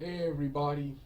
Hey everybody,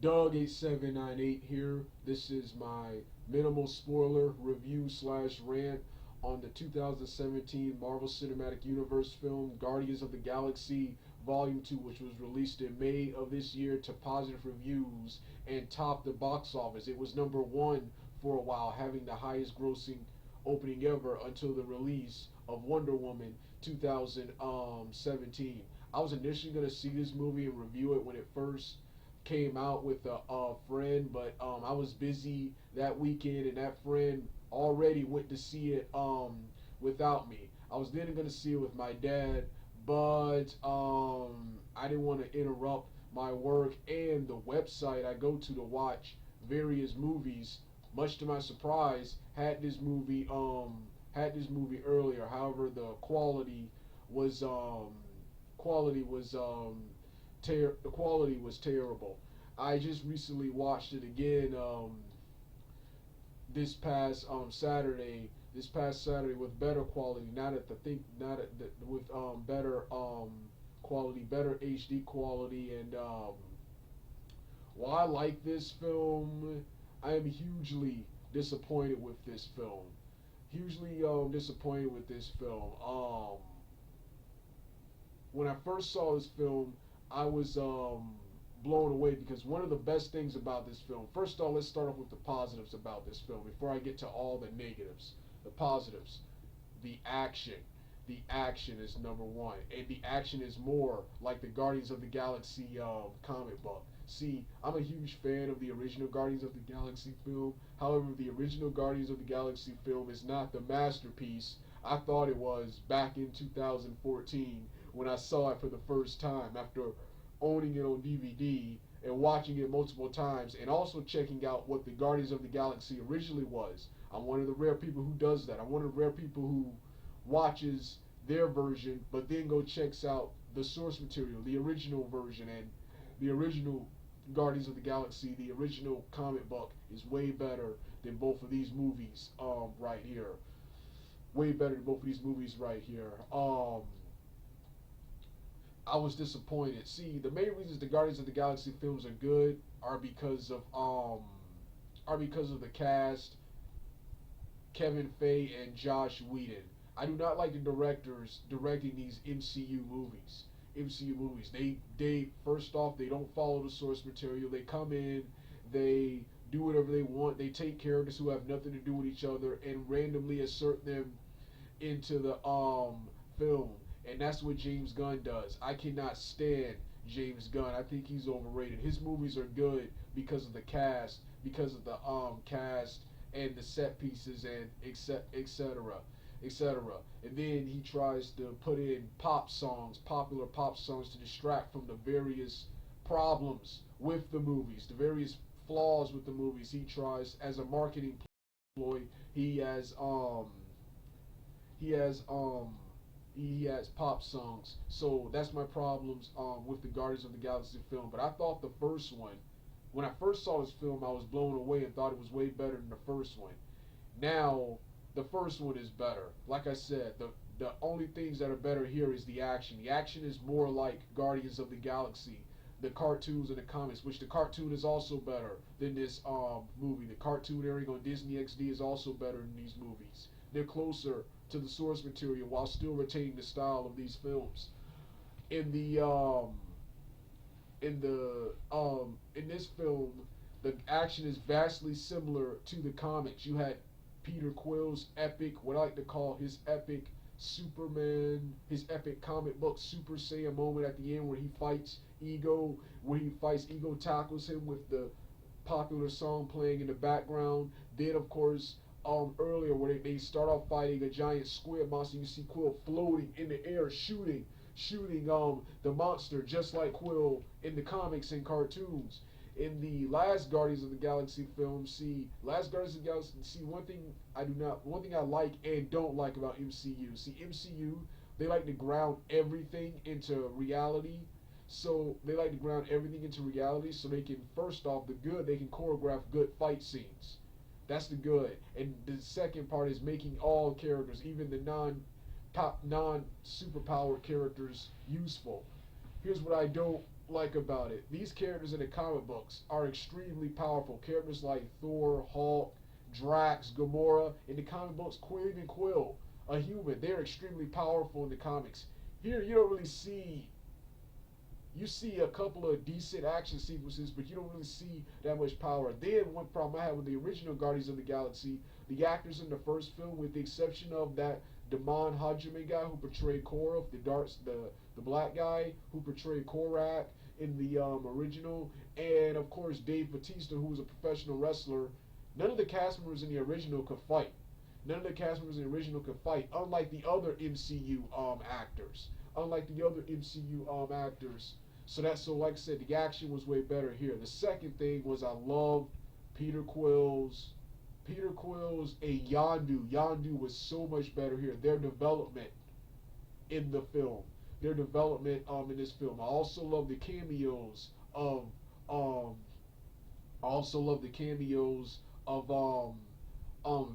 Doug8798 here. This is my minimal spoiler review slash rant on the 2017 Marvel Cinematic Universe film Guardians of the Galaxy Volume 2, which was released in May of this year to positive reviews and topped the box office. It was number one for a while, having the highest grossing opening ever until the release of Wonder Woman 2017. I was initially going to see this movie and review it when it first came out with a friend, but I was busy that weekend, and that friend already went to see it without me. I was then going to see it with my dad, but I didn't want to interrupt my work and the website I go to watch various movies. Much to my surprise, had this movie earlier. However, the was quality was the quality was terrible. I just recently watched it again this past Saturday. This past Saturday with better quality, not at the think, not at the, with better quality, better HD quality, and while I like this film, I am hugely disappointed with this film. Hugely disappointed with this film. When I first saw this film, I was blown away because one of the best things about this film. First of all, let's start off with the positives about this film before I get to all the negatives. The positives, the action. The action is number one, and the action is more like the Guardians of the Galaxy comic book. See, I'm a huge fan of the original Guardians of the Galaxy film. However, the original Guardians of the Galaxy film is not the masterpiece I thought it was back in 2014 when I saw it for the first time after owning it on DVD and watching it multiple times and also checking out what the Guardians of the Galaxy originally was. I'm one of the rare people who does that. I'm one of the rare people who watches their version but then go checks out the source material, the original version, and the original Guardians of the Galaxy, the original comic book is way better than both of these movies right here. Way better than both of these movies right here. I was disappointed. See, the main reasons the Guardians of the Galaxy films are good are because of the cast, Kevin Feige and Josh Whedon. I do not like the directors directing these MCU movies. MCU movies. They first off they don't follow the source material. They come in, they do whatever they want. They take characters who have nothing to do with each other and randomly assert them into the film. And that's what James Gunn does. I cannot stand James Gunn. I think he's overrated. His movies are good because of the cast, because of the cast and the set pieces and etc. etc. And then he tries to put in pop songs, popular pop songs to distract from the various problems with the movies, the various flaws with the movies. He tries as a marketing ploy. He has he has um he has pop songs. So that's my problems with the Guardians of the Galaxy film. But I thought the first one, when I first saw this film, I was blown away and thought it was way better than the first one. Now the first one is better. Like I said, the only things that are better here is the action. The action is more like Guardians of the Galaxy, the cartoons and the comics, which the cartoon is also better than this movie. The cartoon airing on Disney XD is also better than these movies. They're closer to the source material while still retaining the style of these films. In the in this film, the action is vastly similar to the comics. You had Peter Quill's epic, what I like to call his epic Superman, his epic comic book Super Saiyan moment at the end where he fights Ego, tackles him with the popular song playing in the background. Then of course earlier where they start off fighting a giant squid monster, you see Quill floating in the air shooting the monster just like Quill in the comics and cartoons. In the last Guardians of the Galaxy film, one thing I like and don't like about MCU. See, MCU, they like to ground everything into reality. So they like to ground everything into reality so they can, first off, the good, they can choreograph good fight scenes. That's the good. And the second part is making all characters, even the non superpowered characters, useful. Here's what I don't like about it. These characters in the comic books are extremely powerful. Characters like Thor, Hulk, Drax, Gamora. In the comic books, even Quill, a human. They're extremely powerful in the comics. Here, you don't really see. You see a couple of decent action sequences, but you don't really see that much power. Then one problem I had with the original Guardians of the Galaxy, the actors in the first film, with the exception of that Damon Hajime guy who portrayed Korra, the black guy who portrayed Korak in the original, and of course Dave Bautista, who was a professional wrestler. None of the cast members in the original could fight. None of the cast members in the original could fight, unlike the other MCU actors. Unlike the other MCU actors. So like I said, the action was way better here. The second thing was I loved Peter Quill's and Yondu. Yondu was so much better here. Their development in the film. Their development in this film. I also love the cameos of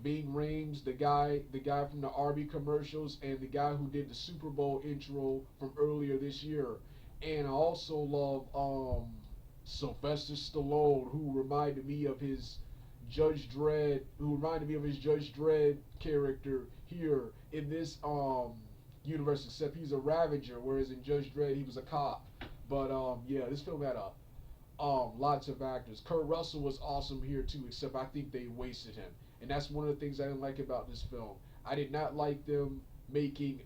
Ving Rhames, the guy from the Arby commercials, and the guy who did the Super Bowl intro from earlier this year. And I also love Sylvester Stallone, who reminded me of his Judge Dredd character here in this universe, except he's a Ravager, whereas in Judge Dredd he was a cop. But yeah, this film had lots of actors. Kurt Russell was awesome here too, except I think they wasted him, and that's one of the things I didn't like about this film. I did not like them making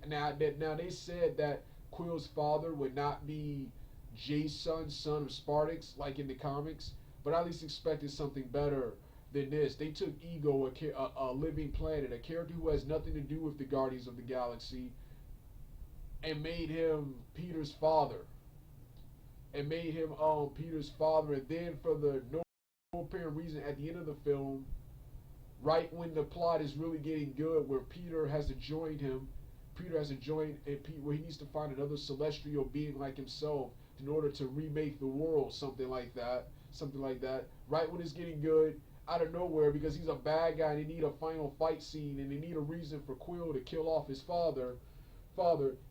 now they said that Quill's father would not be Jason, son of Spartax, like in the comics, but I at least expected something better than this. They took Ego, a living planet, a character who has nothing to do with the Guardians of the Galaxy, and made him Peter's father. And then for the no apparent reason, at the end of the film, right when the plot is really getting good, where Peter has to join, where he needs to find another celestial being like himself in order to remake the world, something like that. Right when it's getting good, out of nowhere, because he's a bad guy and they need a final fight scene and they need a reason for Quill to kill off his father,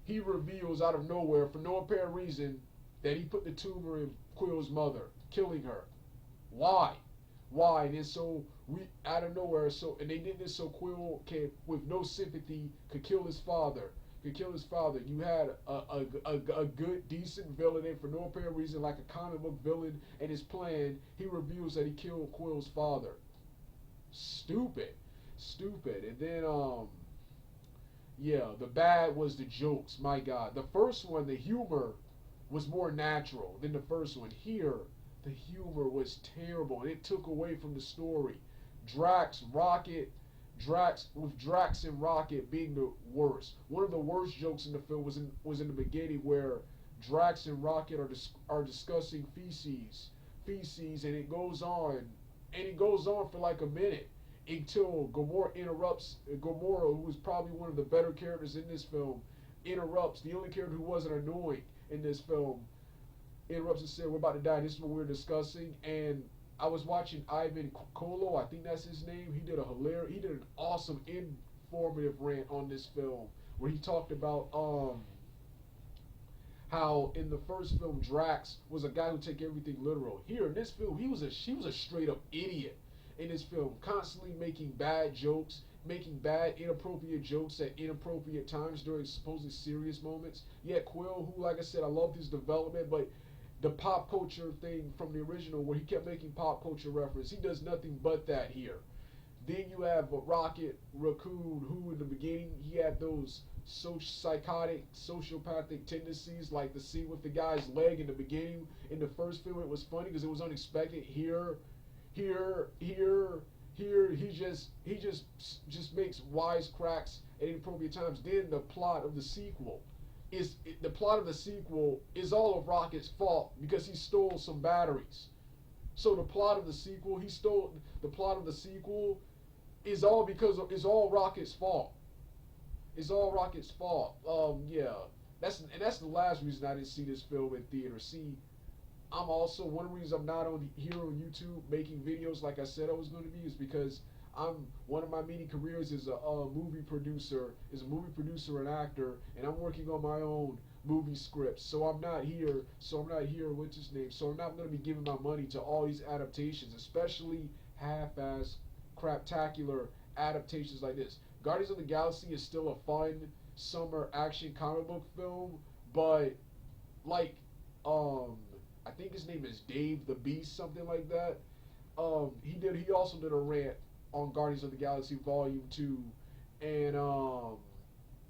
he reveals out of nowhere, for no apparent reason, that he put the tumor in Quill's mother, killing her. Why? And then so out of nowhere, and they did this so Quill can, with no sympathy, could kill his father. You had a good, decent villain, and for no apparent reason, like a comic book villain, and his plan, he reveals that he killed Quill's father. Stupid. And then yeah, the bad was the jokes. My God, the first one, the humor was more natural than the first one. Here, the humor was terrible, and it took away from the story. Drax and Rocket being the worst. One of the worst jokes in the film was in the beginning, where Drax and Rocket are discussing feces, and it goes on for like a minute until Gamora interrupts. Gamora, who was probably one of the better characters in this film, interrupts. The only character who wasn't annoying in this film interrupts and said, "We're about to die. This is what we're discussing." And I was watching Ivan Kolo, I think that's his name. He did an awesome, informative rant on this film, where he talked about how in the first film Drax was a guy who took everything literal. Here in this film, he was a straight up idiot in this film, constantly making bad jokes, making bad, inappropriate jokes at inappropriate times during supposedly serious moments. Yet Quill, who, like I said, I loved his development, but the pop culture thing from the original, where he kept making pop culture reference, he does nothing but that here. Then you have Rocket Raccoon, who in the beginning, he had those psychotic, sociopathic tendencies, like the scene with the guy's leg in the beginning. In the first film, it was funny because it was unexpected. Here, he just makes wisecracks at inappropriate times. Then the plot of the sequel is all of Rocket's fault, because he stole some batteries. So the plot of the sequel is all Rocket's fault. Yeah. That's the last reason I didn't see this film in theater. See, I'm also, one reason I'm not here on YouTube making videos like I said I was going to be, is because I'm one of my many careers is a movie producer, and actor, and I'm working on my own movie scripts. So I'm not here. What's his name? So I'm not going to be giving my money to all these adaptations, especially half-ass, craptacular adaptations like this. Guardians of the Galaxy is still a fun summer action comic book film, but like, um, I think his name is Dave the Beast, something like that. He also did a rant on Guardians of the Galaxy Volume 2, and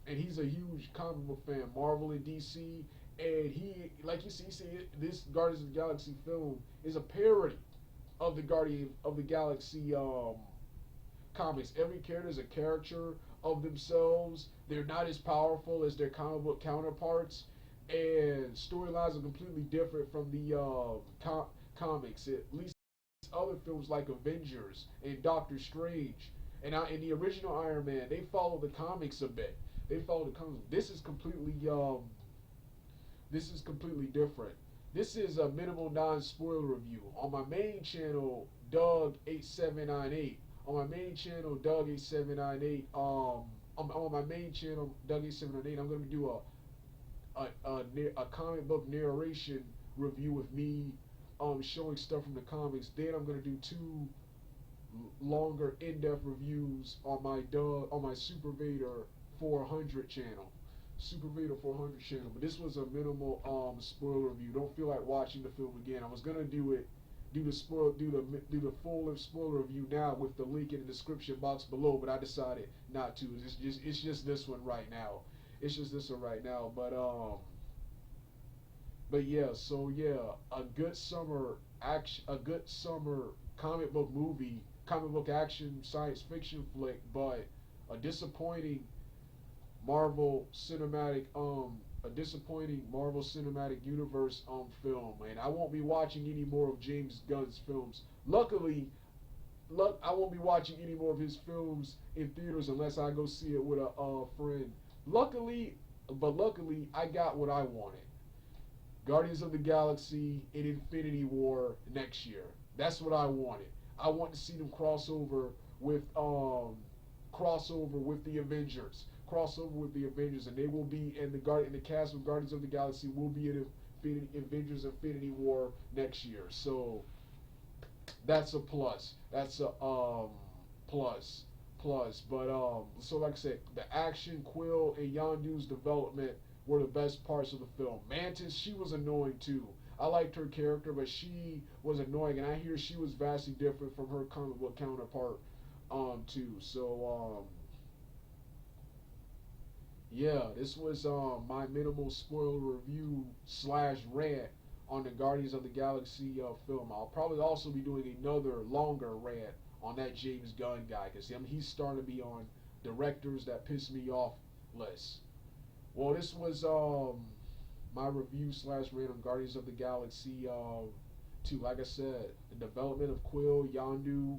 he's a huge comic book fan, Marvel and DC, and he, like you see this Guardians of the Galaxy film is a parody of the Guardian of the Galaxy comics. Every character is a caricature of themselves. They're not as powerful as their comic book counterparts, and storylines are completely different from the comics. At least other films like Avengers and Doctor Strange and the original Iron Man, they follow the comics a bit. They follow the comics. This is completely different. This is a minimal non-spoiler review on my main channel, Doug8798. On my main channel, Doug8798. On my main channel, Doug8798, I'm gonna do a comic book narration review with me showing stuff from the comics. Then I'm gonna do two longer in-depth reviews on my Super Vader 400 channel. Super Vader 400 channel. But this was a minimal spoiler review. Don't feel like watching the film again. I was gonna do the full spoiler review now with the link in the description box below, but I decided not to. It's just this one right now. It's just this one right now. But yeah, so yeah, a good summer comic book action, science fiction flick, but a disappointing Marvel cinematic a disappointing Marvel Cinematic Universe film, and I won't be watching any more of James Gunn's films. I won't be watching any more of his films in theaters unless I go see it with a friend. Luckily, I got what I wanted. Guardians of the Galaxy in Infinity War next year. That's what I wanted. I want to see them crossover with the Avengers. Crossover with the Avengers, and they will be in the cast of Guardians of the Galaxy will be in Avengers Infinity War next year. So that's a plus. That's a plus. But so like I said, the action, Quill and Yondu's development were the best parts of the film. Mantis, she was annoying too. I liked her character, but she was annoying, and I hear she was vastly different from her comic book counterpart too. So yeah, this was my minimal spoiler review / rant on the Guardians of the Galaxy film. I'll probably also be doing another longer rant on that James Gunn guy, because he's starting to be on directors that piss me off list. Well, this was my review / rant on Guardians of the Galaxy 2. Like I said, the development of Quill, Yondu,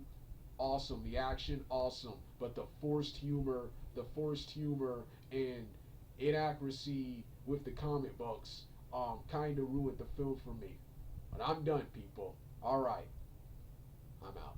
awesome. The action, awesome. But the forced humor and inaccuracy with the comic books kind of ruined the film for me. But I'm done, people. All right, I'm out.